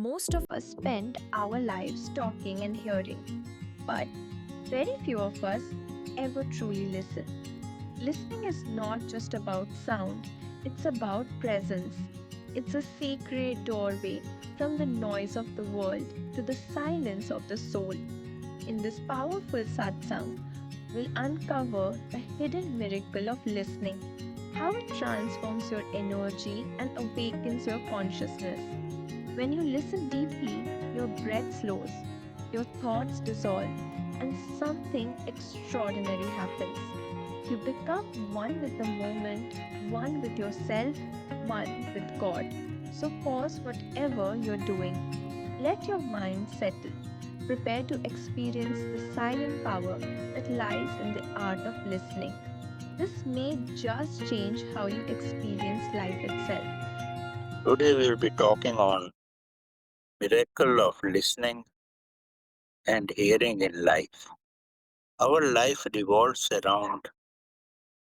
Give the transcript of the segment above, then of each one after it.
Most of us spend our lives talking and hearing, but very few of us ever truly listen. Listening is not just about sound, it's about presence. It's a sacred doorway from the noise of the world to the silence of the soul. In this powerful satsang, we'll uncover the hidden miracle of listening, how it transforms your energy and awakens your consciousness. When you listen deeply, your breath slows, your thoughts dissolve, and something extraordinary happens. You become one with the moment, one with yourself, one with God. So pause whatever you're doing. Let your mind settle. Prepare to experience the silent power that lies in the art of listening. This may just change how you experience life itself. Today we'll be talking on miracle of listening and hearing in life. Our life revolves around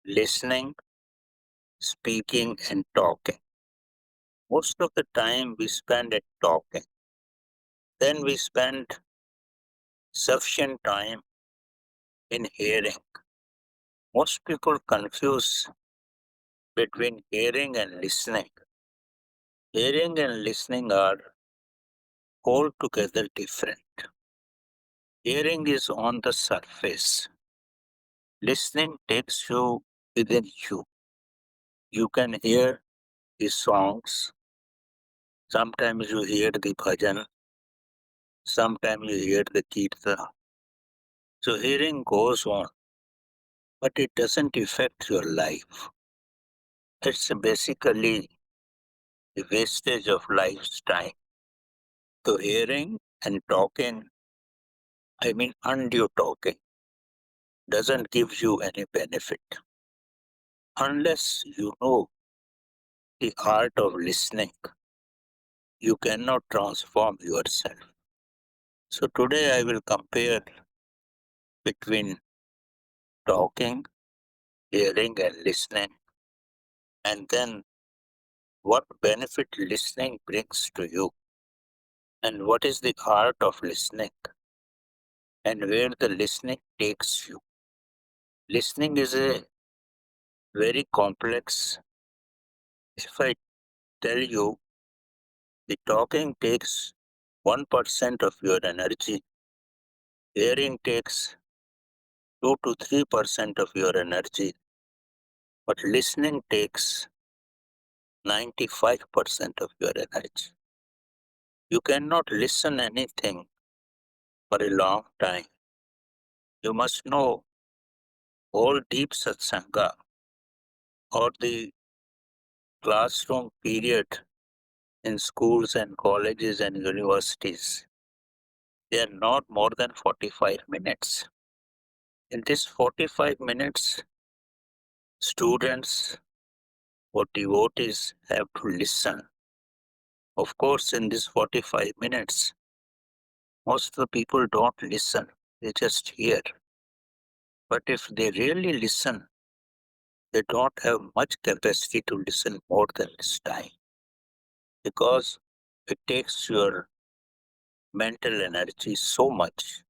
listening, speaking and talking. Most of the time we spend it talking. Then we spend sufficient time in hearing. Most people confuse between hearing and listening. Hearing and listening are altogether different. Hearing is on the surface. Listening takes you within you. You can hear the songs, sometimes you hear the bhajan, sometimes you hear the kirtan. So hearing goes on, but it doesn't affect your life. It's basically the wastage of life's time. So hearing and talking, I mean undue talking, doesn't give you any benefit. Unless you know the art of listening, you cannot transform yourself. So today I will compare between talking, hearing and listening, and then what benefit listening brings to you, and what is the art of listening, and where the listening takes you. Listening is a very complex. If I tell you the talking takes 1% of your energy, hearing takes 2 to 3% of your energy, but listening takes 95% of your energy. You cannot listen anything for a long time. You must know all deep satsanga or the classroom period in schools and colleges and universities. They are not more than 45 minutes. In this 45 minutes, students or devotees have to listen. Of course, in this 45 minutes, most of the people don't listen, they just hear. But if they really listen, they don't have much capacity to listen more than this time, because it takes your mental energy so much,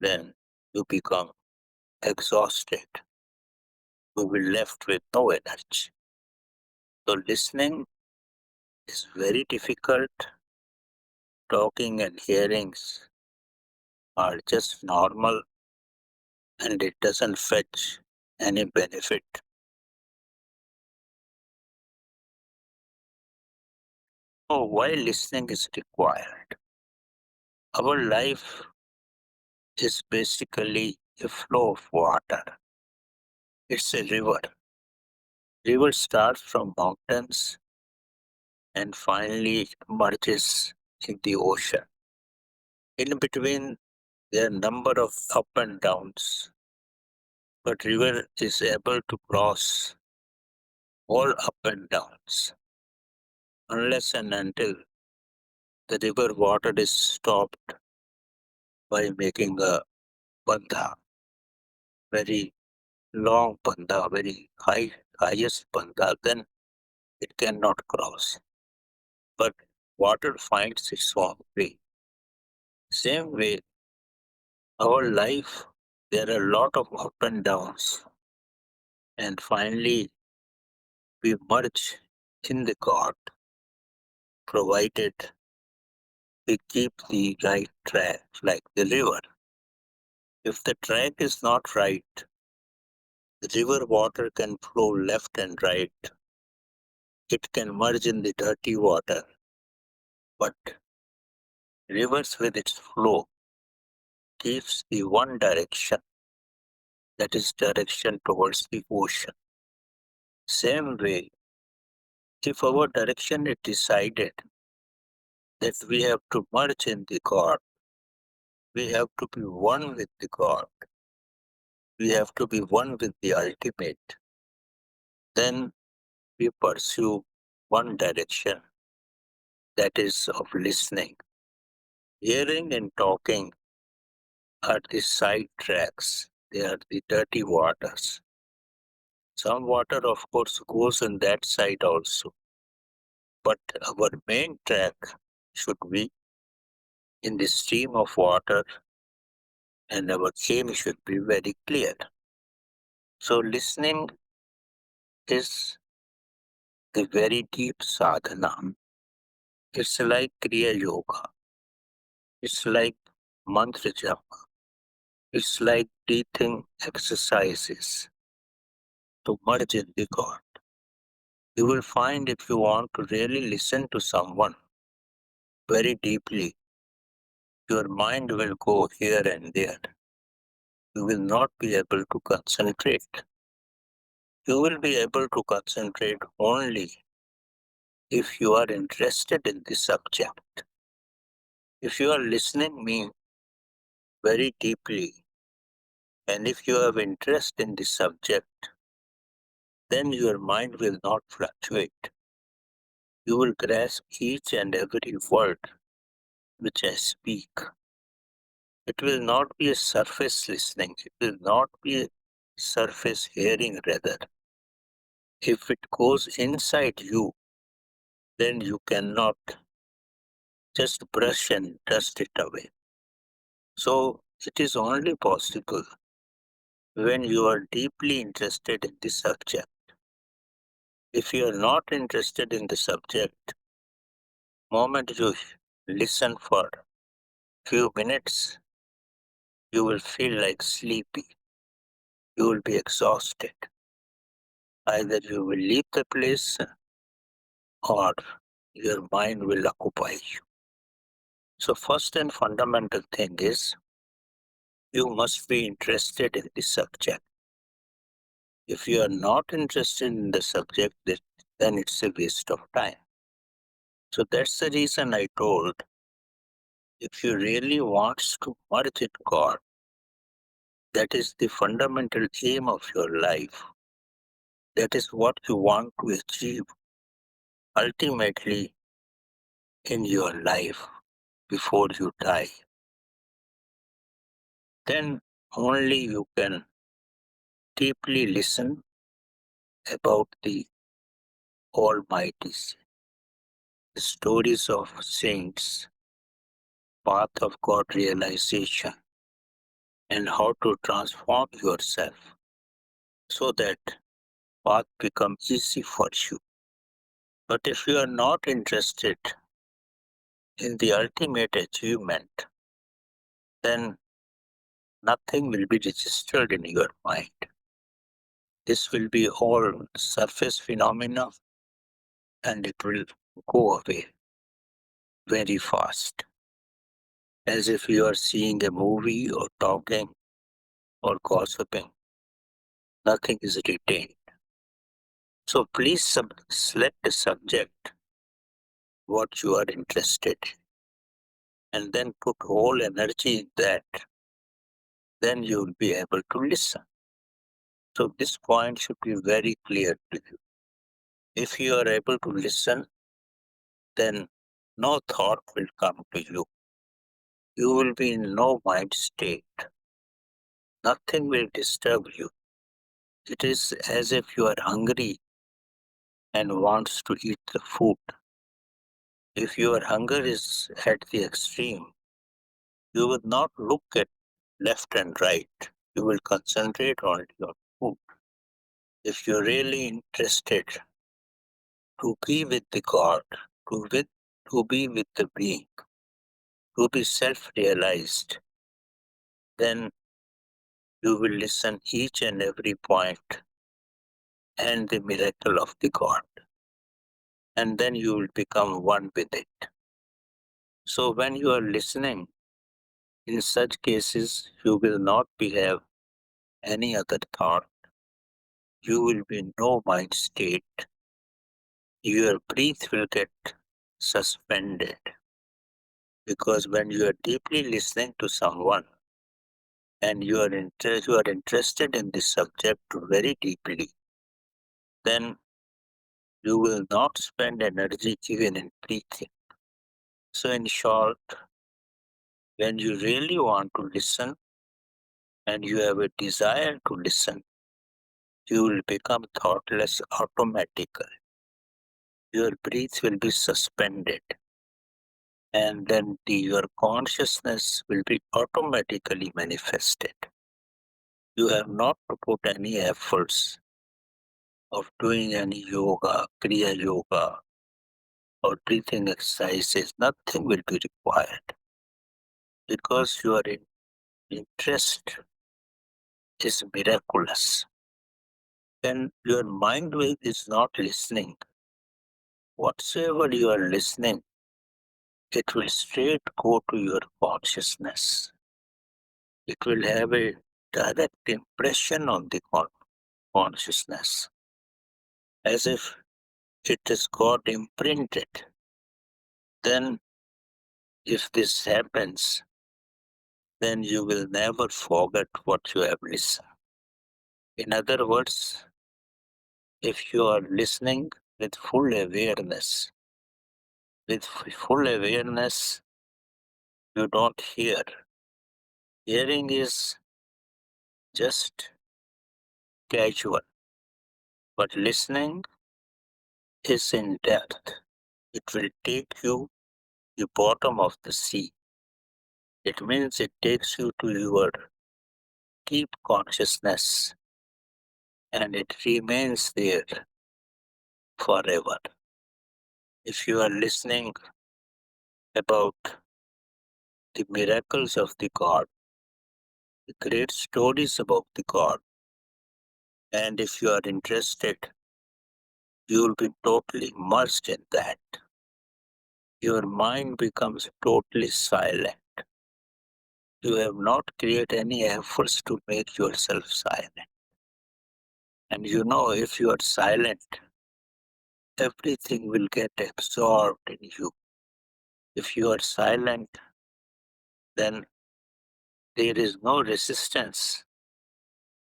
then you become exhausted. You will be left with no energy. So listening is very difficult. Talking and hearings are just normal, and it doesn't fetch any benefit. So why listening is required? Our life is basically a flow of water. It's a river. River starts from mountains and finally merges in the ocean. In between, there are a number of up and downs, but river is able to cross all up and downs unless and until the river water is stopped by making a bandha, very long bandha, very highest bandha, then it cannot cross. But water finds its own way. Same way, our life, there are a lot of up and downs, and finally we merge in the God, provided we keep the right track like the river. If the track is not right, the river water can flow left and right. It can merge in the dirty water, but rivers with its flow gives the one direction, that is direction towards the ocean. Same way, if our direction is decided that we have to merge in the God, we have to be one with the God, we have to be one with the ultimate, then we pursue one direction, that is of listening. Hearing and talking are the side tracks, they are the dirty waters. Some water, of course, goes in that side also, but our main track should be in the stream of water, and our aim should be very clear. So, listening is the very deep sadhana. It's like Kriya Yoga, it's like mantra japa, it's like breathing exercises to merge in the God. You will find if you want to really listen to someone very deeply, your mind will go here and there. You will not be able to concentrate. You will be able to concentrate only if you are interested in the subject. If you are listening me very deeply, and if you have interest in the subject, then your mind will not fluctuate. You will grasp each and every word which I speak. It will not be a surface listening, it will not be a surface hearing rather. If it goes inside you, then you cannot just brush and dust it away. So it is only possible when you are deeply interested in the subject. If you are not interested in the subject, moment you listen for few minutes, you will feel like sleepy. You will be exhausted. Either you will leave the place or your mind will occupy you. So first and fundamental thing is you must be interested in the subject. If you are not interested in the subject, then it's a waste of time. So that's the reason I told, if you really want to merge in God, that is the fundamental aim of your life. That is what you want to achieve ultimately in your life before you die. Then only you can deeply listen about the Almighty, the stories of saints, path of God realization, and how to transform yourself so that path becomes easy for you. But if you are not interested in the ultimate achievement, then nothing will be registered in your mind. This will be all surface phenomena and it will go away very fast, as if you are seeing a movie or talking or gossiping. Nothing is retained. So please select a subject what you are interested in, and then put whole energy in that. Then you will be able to listen. So this point should be very clear to you. If you are able to listen, then no thought will come to you. You will be in no mind state. Nothing will disturb you. It is as if you are hungry and wants to eat the food. If your hunger is at the extreme, you will not look at left and right. You will concentrate on your food. If you're really interested to be with the God, to be with the being, to be self-realized, then you will listen each and every point and the miracle of the God. And then you will become one with it. So when you are listening, in such cases, you will not have any other thought. You will be in no mind state. Your breath will get suspended. Because when you are deeply listening to someone and you are interested in the subject very deeply, then you will not spend energy even in breathing. So in short, when you really want to listen and you have a desire to listen, you will become thoughtless automatically. Your breath will be suspended, and then your consciousness will be automatically manifested. You have not to put any efforts of doing any yoga, Kriya Yoga, or breathing exercises. Nothing will be required because your interest is miraculous. When your mind is not listening, whatsoever you are listening, it will straight go to your consciousness. It will have a direct impression on the consciousness, as if it has got imprinted. Then, if this happens, then you will never forget what you have listened. In other words, if you are listening with full awareness, you don't hear. Hearing is just casual, but listening is in depth. It will take you the bottom of the sea. It means it takes you to your deep consciousness and it remains there forever. If you are listening about the miracles of the God, the great stories about the God, and if you are interested, you will be totally immersed in that. Your mind becomes totally silent. You have not created any efforts to make yourself silent. And you know, if you are silent, everything will get absorbed in you. If you are silent, then there is no resistance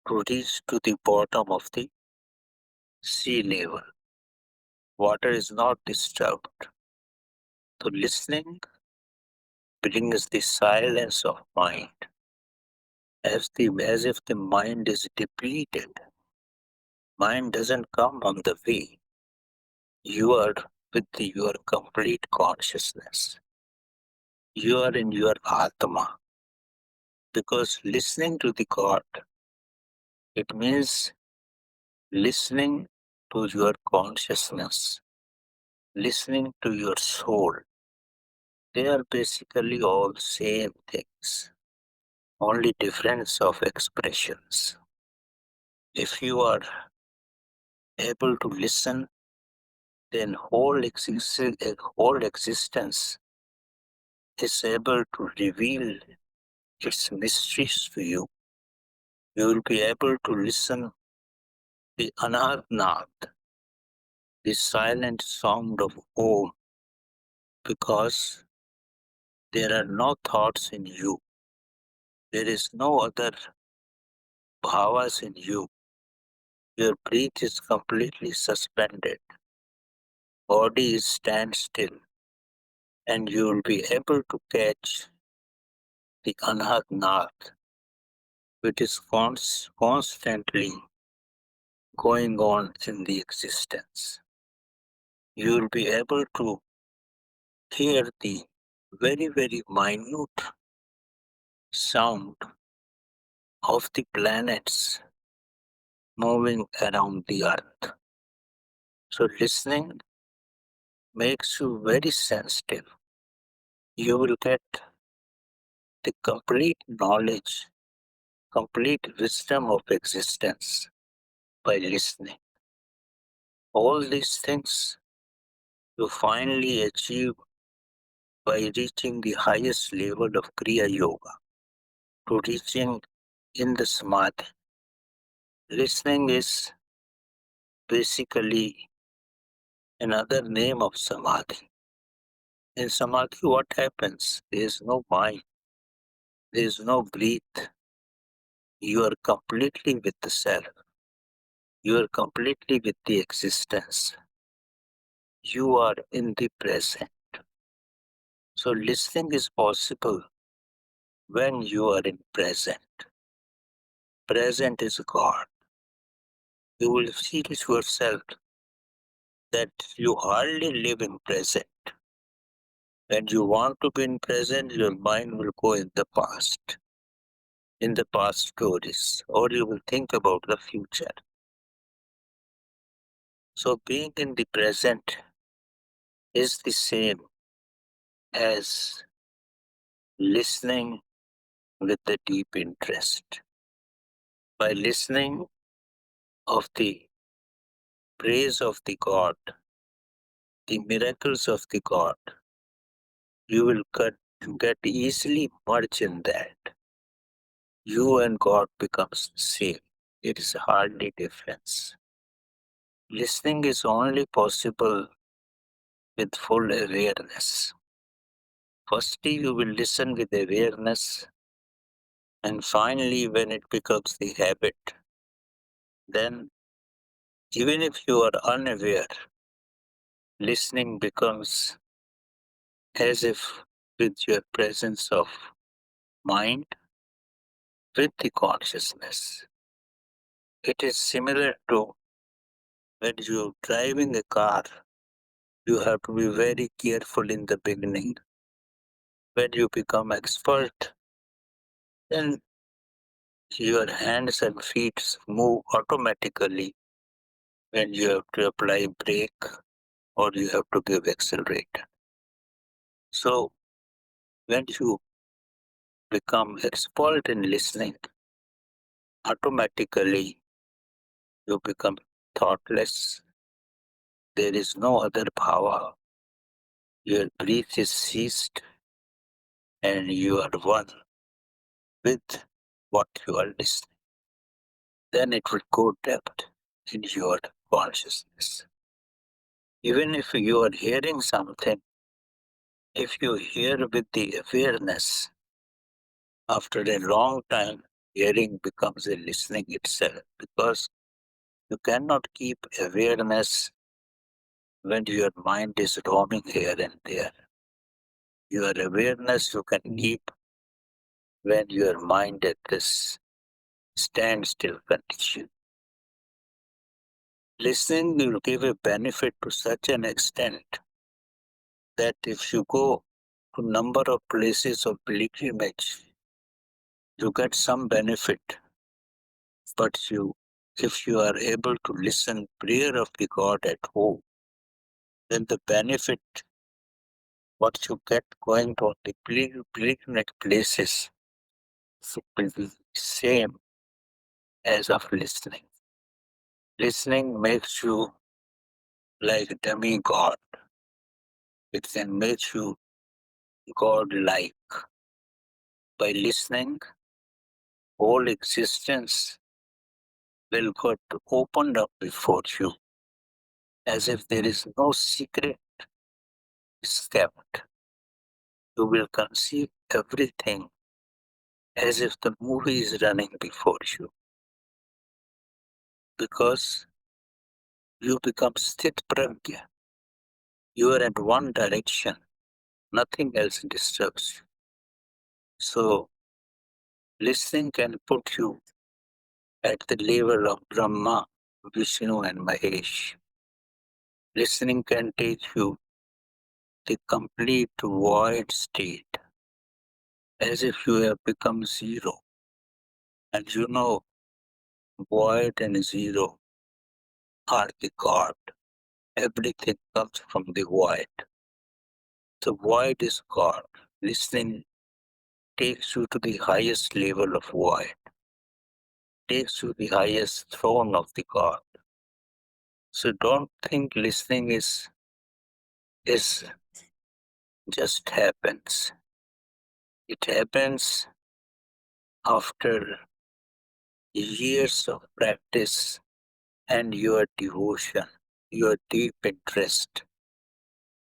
to reach to the bottom of the sea level. Water is not disturbed. So listening brings the silence of mind, as if the mind is depleted. Mind doesn't come on the way. You are with your complete consciousness. You are in your Atma. Because listening to the God, it means listening to your consciousness, listening to your soul. They are basically all same things, only difference of expressions. If you are able to listen, then whole existence is able to reveal its mysteries to you. You will be able to listen the anarnath, the silent sound of Om, because there are no thoughts in you. There is no other bhavas in you. Your breath is completely suspended. Body is stand still, and you will be able to catch the anarnath, which is constantly going on in the existence. You will be able to hear the very, very minute sound of the planets moving around the earth. So listening makes you very sensitive. You will get the complete knowledge, complete wisdom of existence by listening. All these things you finally achieve by reaching the highest level of Kriya Yoga, to reaching in the Samadhi. Listening is basically another name of Samadhi. In Samadhi, what happens? There is no mind, there is no breath. You are completely with the self. You are completely with the existence. You are in the present. So listening is possible when you are in present. Present is God. You will feel yourself that you hardly live in present. When you want to be in present, your mind will go in the past stories, or you will think about the future. So being in the present is the same as listening with a deep interest. By listening of the praise of the God, the miracles of the God, you will get easily merged in that. You and God becomes the same. It is hardly difference. Listening is only possible with full awareness. Firstly, you will listen with awareness, and finally, when it becomes the habit, then even if you are unaware, listening becomes as if with your presence of mind with the consciousness. It is similar to when you're driving a car, you have to be very careful in the beginning. When you become expert, then your hands and feet move automatically when you have to apply brake or you have to give accelerator. So when you become expert in listening, automatically you become thoughtless. There is no other power. Your breath is ceased and you are one with what you are listening. Then it will go depth in your consciousness. Even if you are hearing something, if you hear with the awareness, after a long time, hearing becomes a listening itself, because you cannot keep awareness when your mind is roaming here and there. Your awareness you can keep when your mind at this standstill condition. Listening will give a benefit to such an extent that if you go to number of places of pilgrimage, you get some benefit. But if you are able to listen prayer of the God at home, then the benefit what you get going to the pilgrimage places will be same as of listening. Listening makes you like a demigod. It can make you God-like. By listening, whole existence will get opened up before you, as if there is no secret is kept. You will conceive everything as if the movie is running before you, because you become sthit pragya. You are at one direction, nothing else disturbs you. So, listening can put you at the level of Brahma, Vishnu, and Mahesh. Listening can take you the complete void state, as if you have become zero. And you know, void and zero are the God. Everything comes from the void. The void is God. Listening takes you to the highest level of void, takes you to the highest throne of the God. So don't think listening is just happens. It happens after years of practice and your devotion, your deep interest,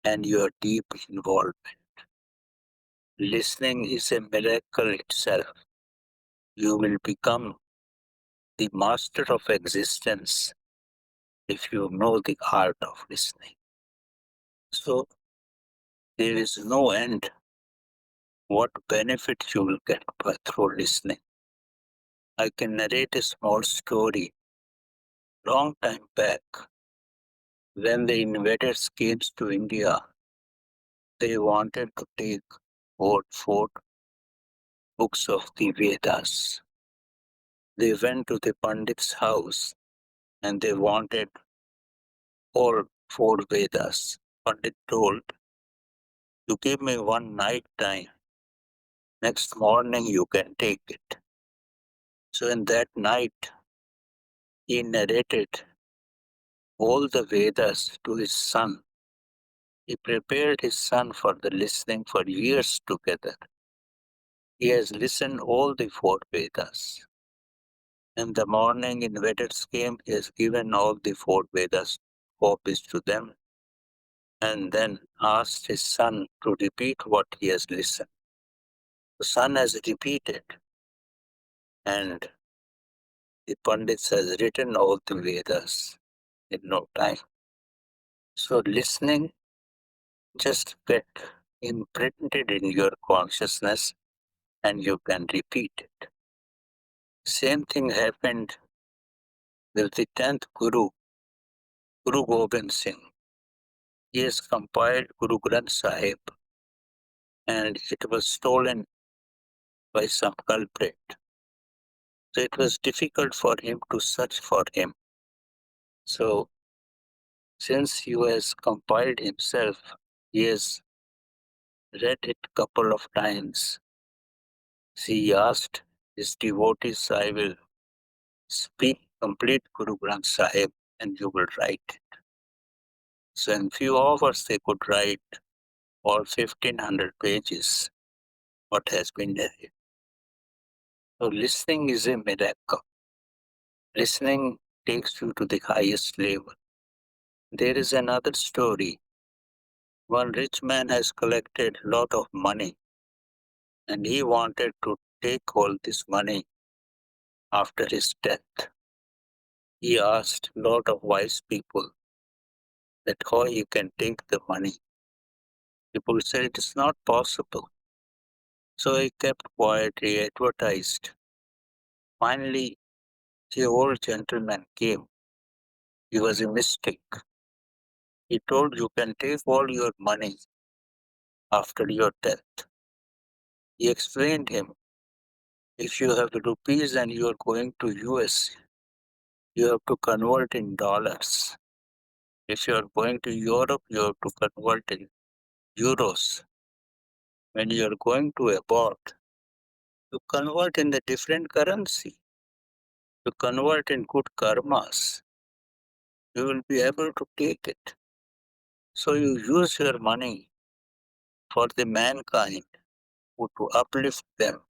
and your deep involvement. Listening is a miracle itself. You will become the master of existence if you know the art of listening. So there is no end what benefit you will get through listening. I can narrate a small story. Long time back, when the invaders came to India, they wanted to take all four books of the Vedas. They went to the Pandit's house and they wanted all four Vedas. Pandit told, "You give me one night time. Next morning you can take it." So in that night, he narrated all the Vedas to his son. He prepared his son for the listening for years together. He has listened all the four Vedas. In the morning, invaders came, he has given all the four Vedas copies to them, and then asked his son to repeat what he has listened. The son has repeated, and the Pandits has written all the Vedas in no time. So listening just get imprinted in your consciousness and you can repeat it. Same thing happened with the 10th Guru, Guru Gobind Singh. He has compiled Guru Granth Sahib and it was stolen by some culprit. So it was difficult for him to search for him. So since he has compiled himself, he has read it couple of times. So he asked his devotees, "I will speak complete Guru Granth Sahib and you will write it." So in few hours they could write all 1500 pages what has been narrated. So listening is a miracle. Listening takes you to the highest level. There is another story. One rich man has collected a lot of money and he wanted to take all this money after his death. He asked a lot of wise people that how you can take the money. People said it is not possible. So he kept quiet, he advertised. Finally, the old gentleman came. He was a mystic. He told you can take all your money after your death. He explained him, if you have rupees and you are going to US, you have to convert in dollars. If you are going to Europe, you have to convert in euros. When you are going to abroad, you convert in the different currency. You convert in good karmas. You will be able to take it. So you use your money for the mankind, to uplift them,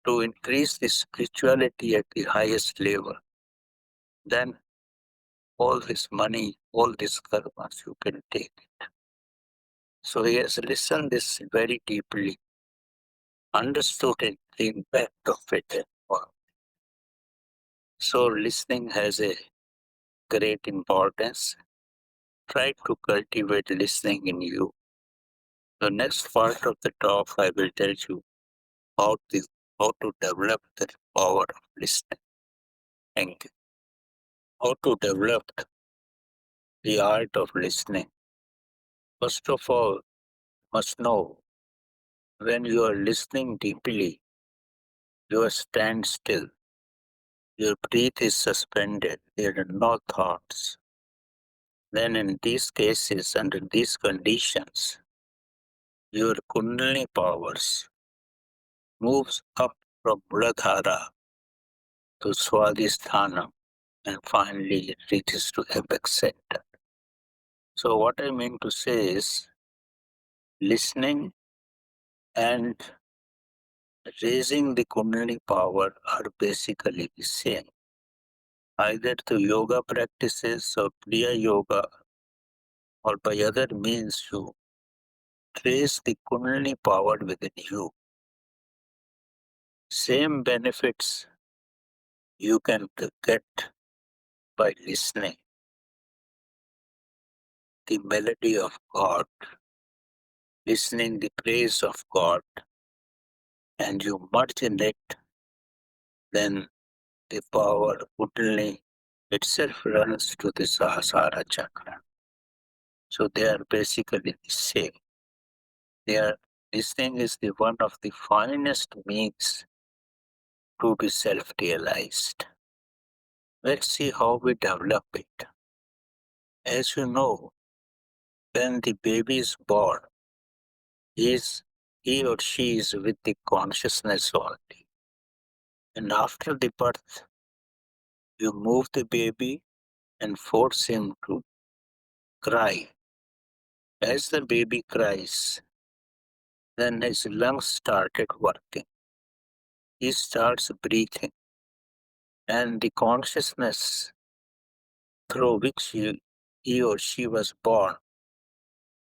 to increase the spirituality at the highest level. Then all this money, all these karmas you can take. So he has listened this very deeply, understood it, the impact of it. So listening has a great importance. Try to cultivate listening in you. The next part of the talk, I will tell you how to develop the power of listening. Thank you. How to develop the art of listening. First of all, must know when you are listening deeply, you are stand still. Your breath is suspended. There are no thoughts. Then in these cases, under these conditions, your Kundalini powers moves up from Muladhara to Swadhisthana and finally it reaches to apex center. So what I mean to say is listening and raising the Kundalini power are basically the same. Either through yoga practices or Kriya Yoga or by other means you trace the Kundalini power within you. Same benefits you can get by listening the melody of God, listening the praise of God, and you merge in it, then the power Kundalini itself runs to the Sahasrara chakra. So they are basically the same. Listening is the one of the finest means to be self-realized. Let's see how we develop it. As you know, when the baby is born, he or she is with the consciousness only. And after the birth, you move the baby and force him to cry. As the baby cries, then his lungs started working. He starts breathing, and the consciousness through which he or she was born,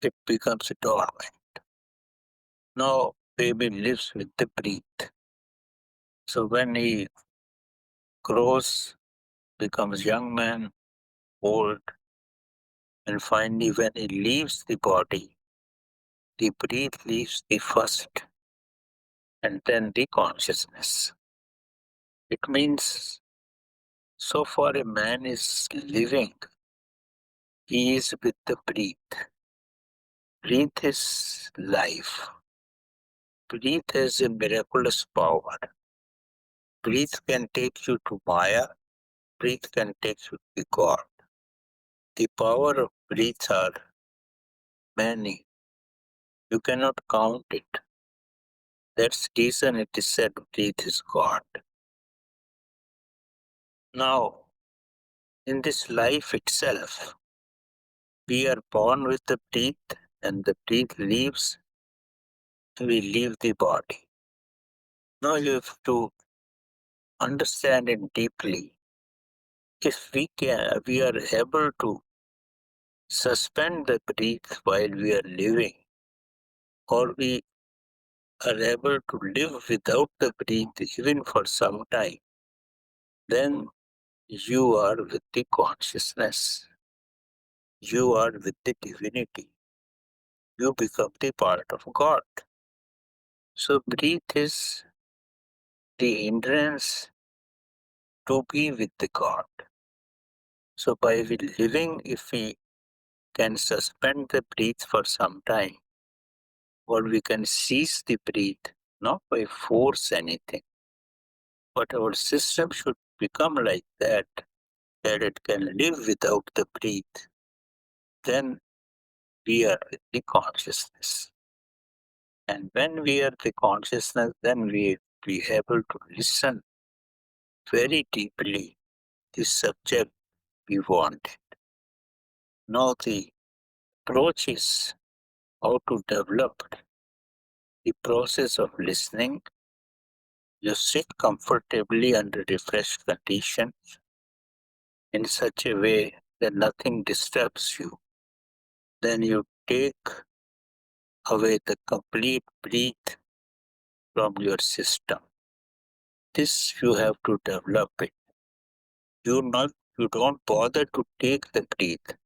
it becomes dormant. Now, baby lives with the breath. So when he grows, becomes young man, old, and finally when he leaves the body, the breath leaves the first and then the consciousness. It means so far a man is living, he is with the breath. Breath is life. Breath has a miraculous power. Breath can take you to Maya. Breath can take you to God. The power of breath are many. You cannot count it. That's the reason it is said breath is God. Now, in this life itself, we are born with the breath and the breath leaves, we leave the body. Now you have to understand it deeply. If we are able to suspend the breath while we are living, or we are able to live without the breath even for some time, then you are with the consciousness. You are with the divinity. You become the part of God. So breath is the hindrance to be with the God. So by living, if we can suspend the breath for some time, or we can cease the breath, not by force anything, but our system should become like that it can live without the breath, then we are with the consciousness. And when we are the consciousness, then we be able to listen very deeply the subject we want. Now the approach is how to develop the process of listening. You sit comfortably under refreshed conditions in such a way that nothing disturbs you. Then you take away the complete breath from your system. This you have to develop it. You don't bother to take the breath.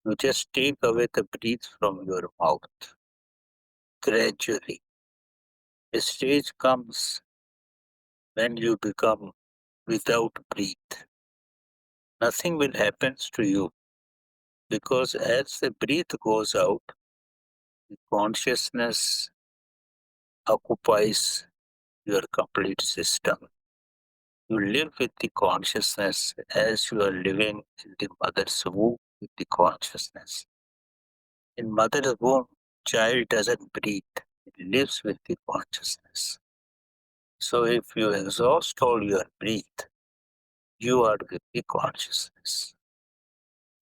You just take away the breath from your mouth gradually. A stage comes when you become without breath. Nothing will happen to you because as the breath goes out, The consciousness occupies your complete system. You live with the consciousness as you are living in the mother's womb with the consciousness. In mother's womb, child doesn't breathe, it lives with the consciousness. So if you exhaust all your breath, you are with the consciousness.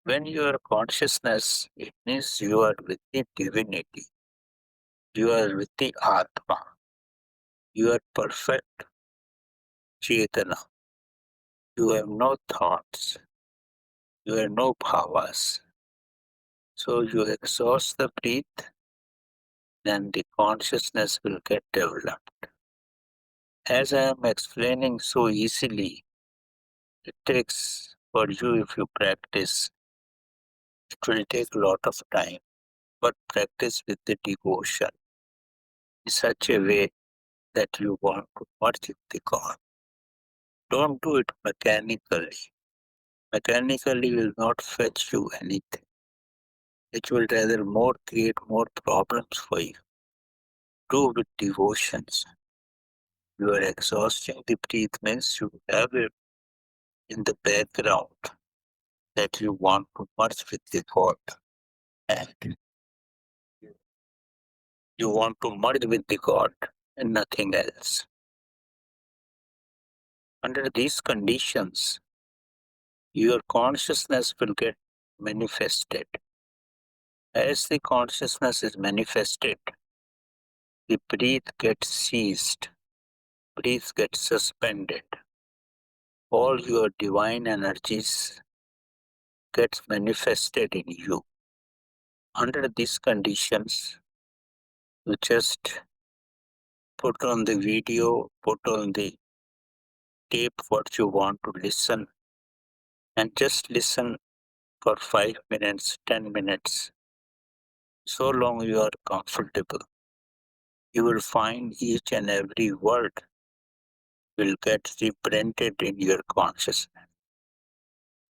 When you are consciousness, it means you are with the divinity. You are with the Atma. You are perfect Chetana. You have no thoughts. You have no bhavas. So you exhaust the breath, then the consciousness will get developed. As I am explaining so easily, it takes for you if you practice, it will take a lot of time, but practice with the devotion in such a way that you want to merge with the God. Don't do it mechanically. Mechanically will not fetch you anything. It will rather more create more problems for you. Do with devotions. You are exhausting the breath means you have it in the background that you want to merge with the God. And you want to merge with the God and nothing else. Under these conditions, your consciousness will get manifested. As the consciousness is manifested, the breath gets ceased, breath gets suspended. All your divine energies gets manifested in you. Under these conditions, you just put on the video, put on the tape what you want to listen, and just listen for 5 minutes, 10 minutes, so long you are comfortable. You will find each and every word will get reprinted in your consciousness.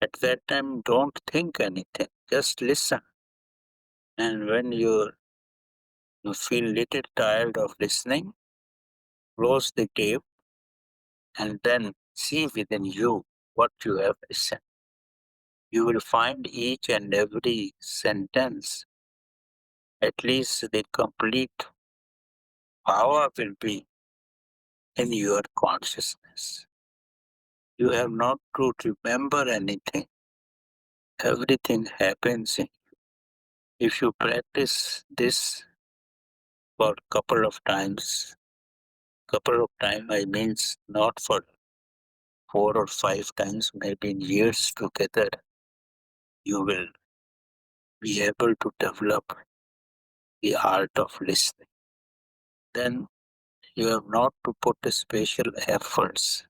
At that time, don't think anything, just listen. And when you feel little tired of listening, close the tape and then see within you what you have listened. You will find each and every sentence, at least the complete power will be in your consciousness. You have not to remember anything. Everything happens in. If you practice this for couple of times I means not for 4 or 5 times, maybe in years together, you will be able to develop the art of listening. Then you have not to put special efforts.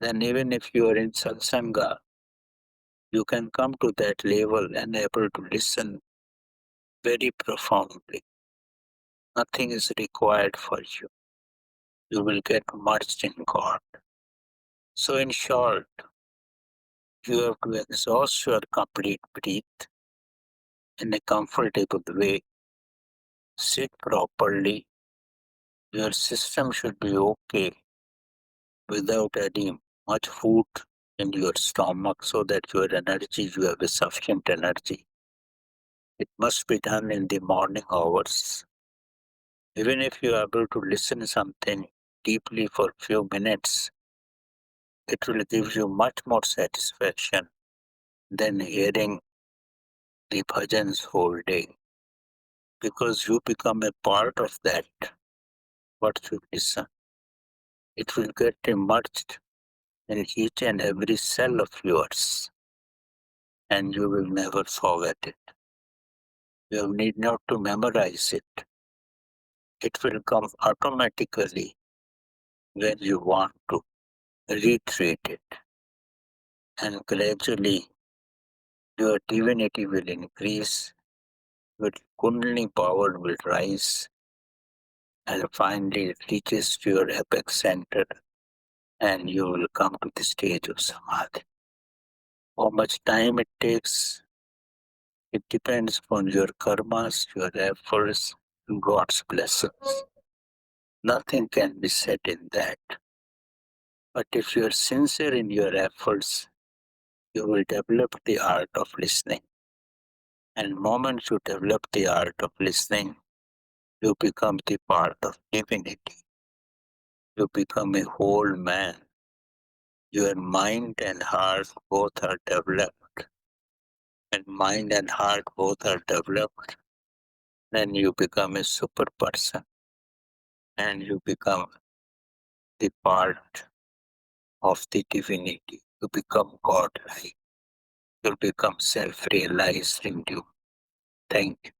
Then even if you are in satsanga, you can come to that level and able to listen very profoundly. Nothing is required for you. You will get merged in God. So in short, you have to exhaust your complete breath in a comfortable way. Sit properly. Your system should be okay without adding much food in your stomach so that your energy, you have a sufficient energy. It must be done in the morning hours. Even if you are able to listen something deeply for a few minutes, it will give you much more satisfaction than hearing the bhajans whole day. Because you become a part of that, what you listen. It will get immersed in each and every cell of yours, and you will never forget it. You need not to memorize it. It will come automatically when you want to retreat it. And gradually, your divinity will increase, your Kundalini power will rise, and finally it reaches to your apex center, and you will come to the stage of Samadhi. How much time it takes, It depends upon your karmas, your efforts, and God's blessings. Nothing can be said in that. But if you are sincere in your efforts, you will develop the art of listening. And the moment you develop the art of listening, you become the part of divinity. You become a whole man. Your mind and heart both are developed. When mind and heart both are developed, then you become a super person and you become the part of the divinity. You become godlike. You become self-realized in you. Thank you.